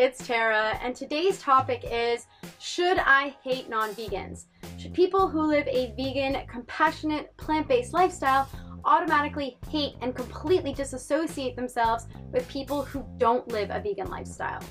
it's Tara, and today's topic is, should I hate non-vegans? Should people who live a vegan, compassionate, plant-based lifestyle automatically hate and completely disassociate themselves with people who don't live a vegan lifestyle?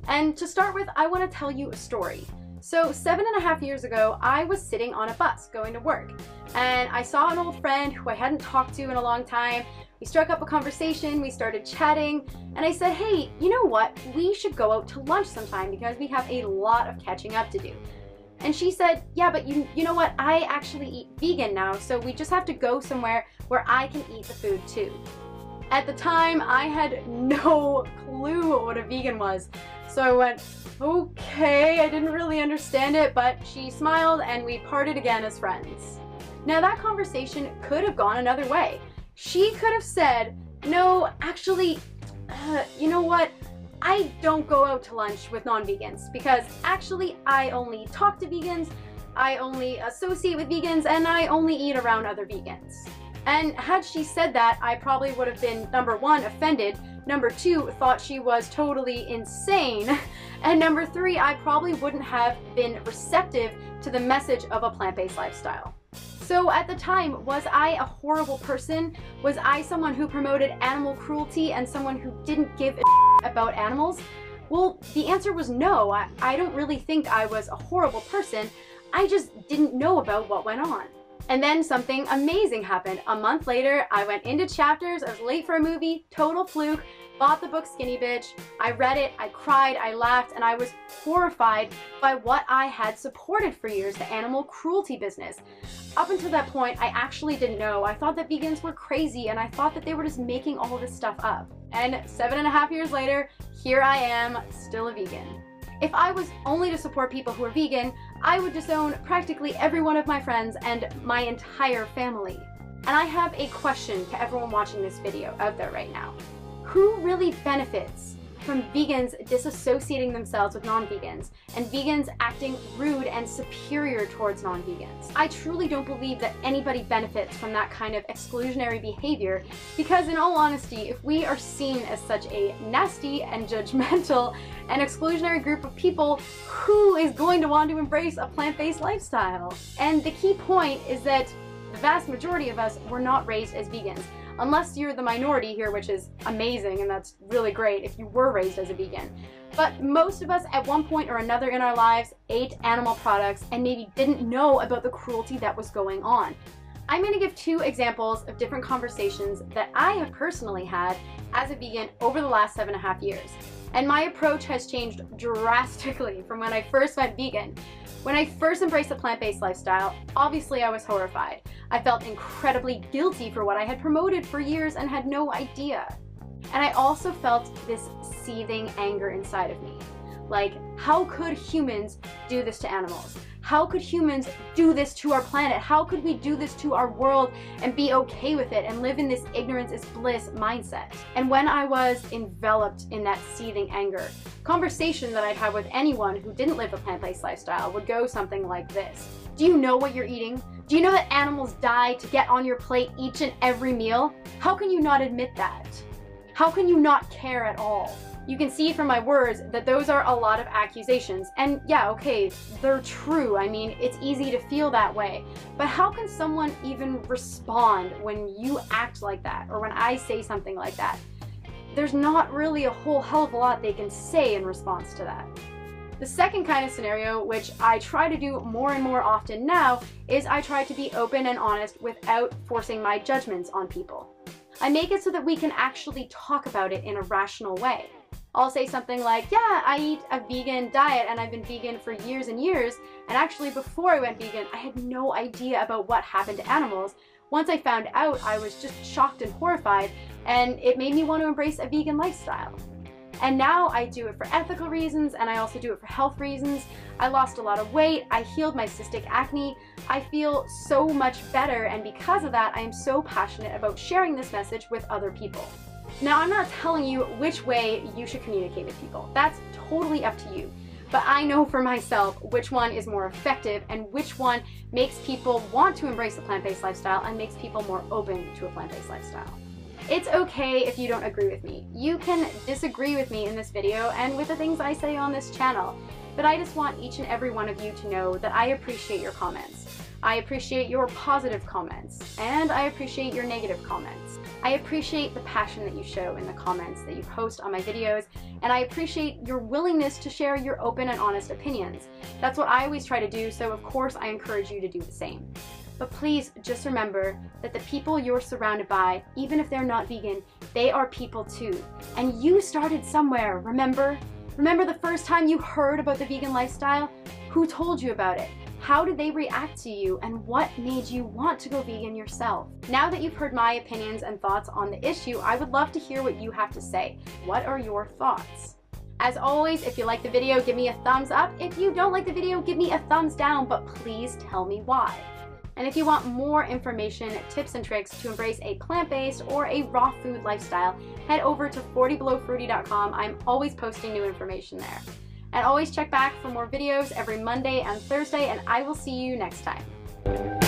And to start with, I want to tell you a story. So 7.5 years ago, I was sitting on a bus going to work, and I saw an old friend who I hadn't talked to in a long time. We struck up a conversation, we started chatting, and I said, hey, you know what? We should go out to lunch sometime because we have a lot of catching up to do. And she said, yeah, but you know what? I actually eat vegan now, so we just have to go somewhere where I can eat the food too. At the time, I had no clue what a vegan was. So I went, okay, I didn't really understand it, but she smiled and we parted again as friends. Now that conversation could have gone another way. She could have said, no, actually, you know what? I don't go out to lunch with non-vegans because actually I only talk to vegans, I only associate with vegans, and I only eat around other vegans. And had she said that, I probably would have been, number one, offended, number two, thought she was totally insane, and number three, I probably wouldn't have been receptive to the message of a plant-based lifestyle. So at the time, was I a horrible person? Was I someone who promoted animal cruelty and someone who didn't give a about animals? Well, the answer was no. I don't really think I was a horrible person. I just didn't know about what went on. And then something amazing happened. A month later, I went into Chapters, I was late for a movie, total fluke, bought the book Skinny Bitch, I read it, I cried, I laughed, and I was horrified by what I had supported for years, the animal cruelty business. Up until that point, I actually didn't know. I thought that vegans were crazy, and I thought that they were just making all this stuff up. And 7.5 years later, here I am, still a vegan. If I was only to support people who are vegan, I would disown practically every one of my friends and my entire family. And I have a question to everyone watching this video out there right now. Who really benefits from vegans disassociating themselves with non-vegans and vegans acting rude and superior towards non-vegans? I truly don't believe that anybody benefits from that kind of exclusionary behavior because, in all honesty, if we are seen as such a nasty and judgmental and exclusionary group of people, who is going to want to embrace a plant-based lifestyle? And the key point is that the vast majority of us were not raised as vegans. Unless you're the minority here, which is amazing, and that's really great if you were raised as a vegan. But most of us at one point or another in our lives ate animal products and maybe didn't know about the cruelty that was going on. I'm going to give 2 examples of different conversations that I have personally had as a vegan over the last 7.5 years. And my approach has changed drastically from when I first went vegan. When I first embraced the plant-based lifestyle, obviously I was horrified. I felt incredibly guilty for what I had promoted for years and had no idea. And I also felt this seething anger inside of me. Like, how could humans do this to animals? How could humans do this to our planet? How could we do this to our world and be okay with it and live in this ignorance is bliss mindset? And when I was enveloped in that seething anger, conversation that I'd have with anyone who didn't live a plant-based lifestyle would go something like this. Do you know what you're eating? Do you know that animals die to get on your plate each and every meal? How can you not admit that? How can you not care at all? You can see from my words that those are a lot of accusations. And yeah, okay, they're true. I mean, it's easy to feel that way. But how can someone even respond when you act like that or when I say something like that? There's not really a whole hell of a lot they can say in response to that. The second kind of scenario, which I try to do more and more often now, is I try to be open and honest without forcing my judgments on people. I make it so that we can actually talk about it in a rational way. I'll say something like, yeah, I eat a vegan diet and I've been vegan for years and years, and actually before I went vegan, I had no idea about what happened to animals. Once I found out, I was just shocked and horrified, and it made me want to embrace a vegan lifestyle. And now I do it for ethical reasons, and I also do it for health reasons. I lost a lot of weight, I healed my cystic acne, I feel so much better, and because of that, I am so passionate about sharing this message with other people. Now, I'm not telling you which way you should communicate with people. That's totally up to you. But I know for myself which one is more effective and which one makes people want to embrace the plant-based lifestyle and makes people more open to a plant-based lifestyle. It's okay if you don't agree with me. You can disagree with me in this video and with the things I say on this channel, but I just want each and every one of you to know that I appreciate your comments. I appreciate your positive comments, and I appreciate your negative comments. I appreciate the passion that you show in the comments that you post on my videos, and I appreciate your willingness to share your open and honest opinions. That's what I always try to do, so of course I encourage you to do the same. But please just remember that the people you're surrounded by, even if they're not vegan, they are people too. And you started somewhere, remember? Remember the first time you heard about the vegan lifestyle? Who told you about it? How did they react to you, and what made you want to go vegan yourself? Now that you've heard my opinions and thoughts on the issue, I would love to hear what you have to say. What are your thoughts? As always, if you like the video, give me a thumbs up. If you don't like the video, give me a thumbs down, but please tell me why. And if you want more information, tips, and tricks to embrace a plant-based or a raw food lifestyle, head over to 40BelowFruity.com. I'm always posting new information there. And always check back for more videos every Monday and Thursday, and I will see you next time.